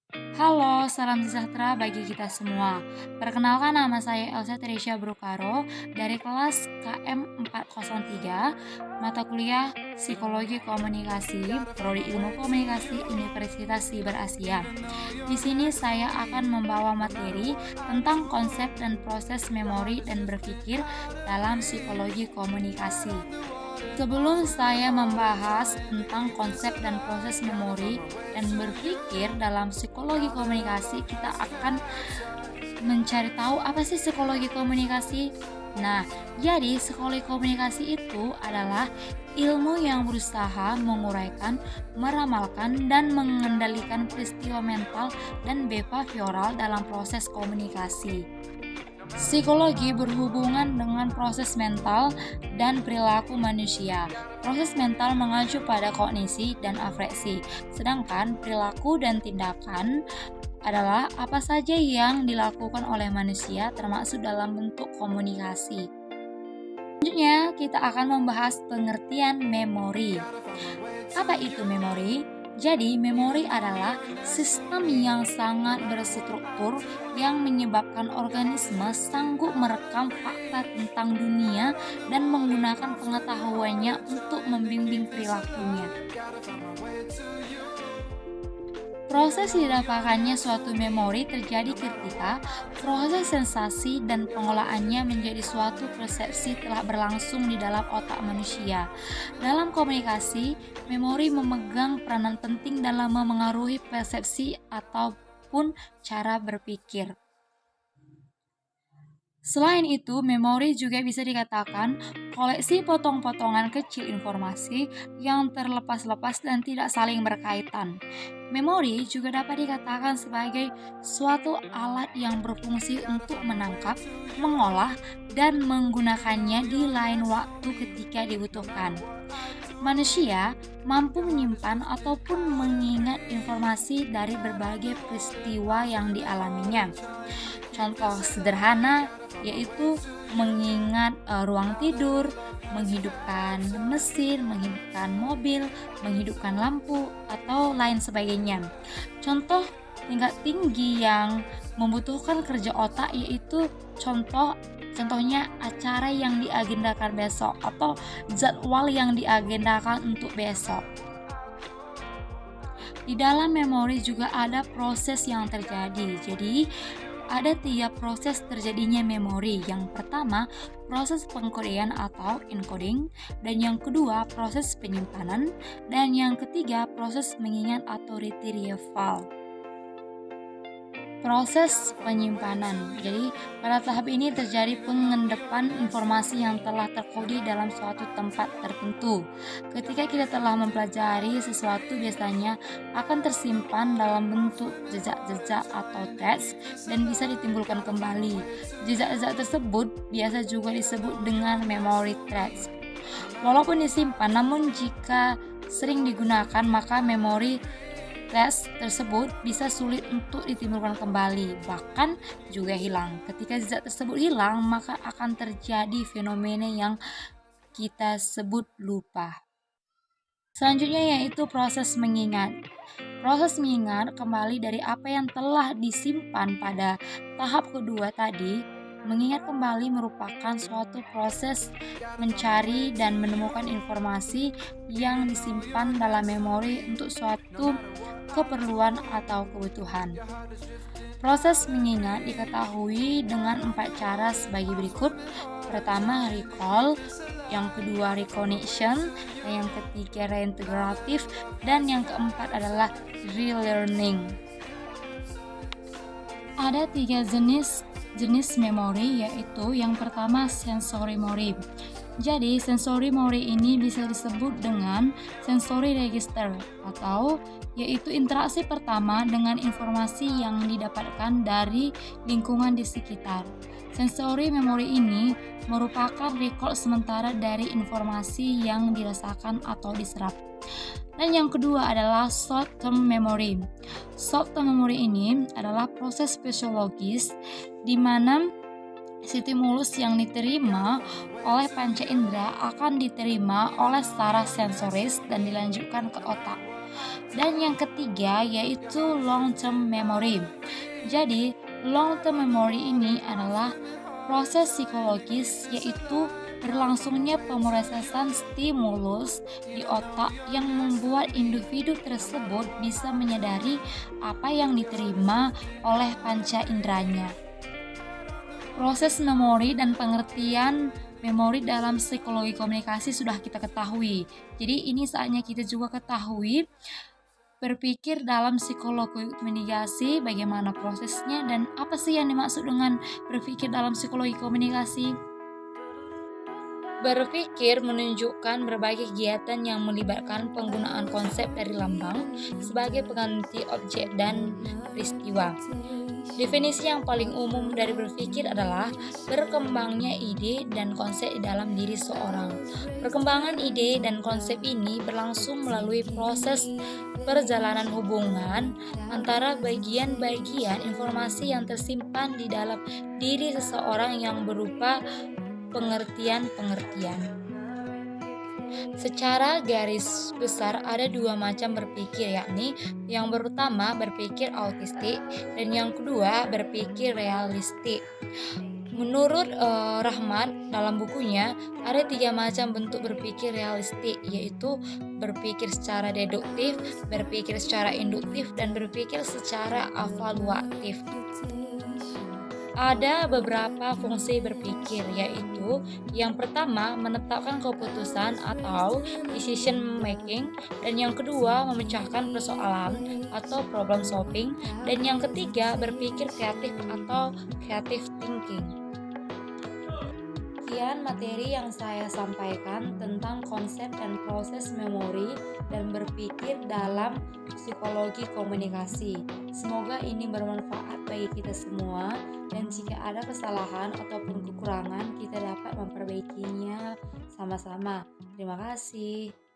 Halo, salam sejahtera bagi kita semua. Perkenalkan nama saya Elsa Teresia Brukaro dari kelas KM 403, mata kuliah Psikologi Komunikasi, Prodi Ilmu Komunikasi Universitas Siber Asia. Di sini saya akan membawa materi tentang konsep dan proses memori dan berpikir dalam psikologi komunikasi. Sebelum saya membahas tentang konsep dan proses memori dan berpikir dalam psikologi komunikasi, kita akan mencari tahu apa sih psikologi komunikasi. Nah, jadi psikologi komunikasi itu adalah ilmu yang berusaha menguraikan, meramalkan, dan mengendalikan peristiwa mental dan behavioral dalam proses komunikasi. Psikologi berhubungan dengan proses mental dan perilaku manusia. Proses mental mengacu pada kognisi dan afeksi, sedangkan perilaku dan tindakan adalah apa saja yang dilakukan oleh manusia termasuk dalam bentuk komunikasi. Selanjutnya, kita akan membahas pengertian memori. Apa itu memori? Jadi, memori adalah sistem yang sangat berstruktur yang menyebabkan organisme sanggup merekam fakta tentang dunia dan menggunakan pengetahuannya untuk membimbing perilakunya. Proses didapatkannya suatu memori terjadi ketika proses sensasi dan pengolahannya menjadi suatu persepsi telah berlangsung di dalam otak manusia. Dalam komunikasi, memori memegang peranan penting dalam memengaruhi persepsi ataupun cara berpikir. Selain itu, memori juga bisa dikatakan koleksi potong-potongan kecil informasi yang terlepas-lepas dan tidak saling berkaitan. Memori juga dapat dikatakan sebagai suatu alat yang berfungsi untuk menangkap, mengolah, dan menggunakannya di lain waktu ketika dibutuhkan. Manusia mampu menyimpan ataupun mengingat informasi dari berbagai peristiwa yang dialaminya. Contoh sederhana yaitu mengingat ruang tidur, menghidupkan mesin, menghidupkan mobil, menghidupkan lampu, atau lain sebagainya. Contoh tingkat tinggi yang membutuhkan kerja otak yaitu contohnya acara yang diagendakan besok atau jadwal yang diagendakan untuk besok. Di dalam memori juga ada proses yang terjadi. Jadi, ada 3 proses terjadinya memori. Yang pertama, proses pengkodean atau encoding, dan yang kedua, proses penyimpanan, dan yang ketiga, proses mengingat atau retrieval. Proses penyimpanan. Jadi, pada tahap ini terjadi pengendapan informasi yang telah terkode dalam suatu tempat tertentu. Ketika kita telah mempelajari sesuatu, biasanya akan tersimpan dalam bentuk jejak-jejak atau threads dan bisa ditimbulkan kembali. Jejak-jejak tersebut biasa juga disebut dengan memory threads. Walaupun disimpan, namun jika sering digunakan, maka memori threads tersebut bisa sulit untuk ditimbulkan kembali, bahkan juga hilang. Ketika jejak tersebut hilang, maka akan terjadi fenomena yang kita sebut lupa. Selanjutnya yaitu proses mengingat. Proses mengingat kembali dari apa yang telah disimpan pada tahap kedua tadi. Mengingat kembali merupakan suatu proses mencari dan menemukan informasi yang disimpan dalam memori untuk suatu keperluan atau kebutuhan. Proses mengingat diketahui dengan 4 cara sebagai berikut. Pertama, recall, yang kedua recognition, dan yang ketiga reintegratif, dan yang keempat adalah relearning. Ada 3 jenis memori, yaitu yang pertama sensory memory. Jadi sensory memory ini bisa disebut dengan sensory register atau yaitu interaksi pertama dengan informasi yang didapatkan dari lingkungan di sekitar. Sensory memory ini merupakan rekod sementara dari informasi yang dirasakan atau diserap. Dan yang kedua adalah short term memory. Short term memory ini adalah proses fisiologis di mana stimulus yang diterima oleh panca indera akan diterima oleh saraf sensoris dan dilanjutkan ke otak. Dan yang ketiga yaitu long term memory. Jadi, long term memory ini adalah proses psikologis yaitu berlangsungnya pemrosesan stimulus di otak yang membuat individu tersebut bisa menyadari apa yang diterima oleh panca inderanya. Proses memori dan pengertian memori dalam psikologi komunikasi sudah kita ketahui. Jadi ini saatnya kita juga ketahui berpikir dalam psikologi komunikasi, bagaimana prosesnya dan apa sih yang dimaksud dengan berpikir dalam psikologi komunikasi. Berpikir menunjukkan berbagai kegiatan yang melibatkan penggunaan konsep dari lambang sebagai pengganti objek dan peristiwa. Definisi yang paling umum dari berpikir adalah berkembangnya ide dan konsep di dalam diri seorang. Perkembangan ide dan konsep ini berlangsung melalui proses perjalanan hubungan antara bagian-bagian informasi yang tersimpan di dalam diri seseorang yang berupa pengertian-pengertian. Secara garis besar ada dua macam berpikir, yakni yang pertama berpikir autistik dan yang kedua berpikir realistik. Menurut Rahmat dalam bukunya ada 3 macam bentuk berpikir realistik, yaitu berpikir secara deduktif, berpikir secara induktif, dan berpikir secara evaluatif. Ada beberapa fungsi berpikir, yaitu yang pertama menetapkan keputusan atau decision making, dan yang kedua memecahkan persoalan atau problem solving, dan yang ketiga berpikir kreatif atau creative thinking. Sekian materi yang saya sampaikan tentang konsep dan proses memori dan berpikir dalam psikologi komunikasi. Semoga ini bermanfaat bagi kita semua, dan jika ada kesalahan ataupun kekurangan kita dapat memperbaikinya sama-sama. Terima kasih.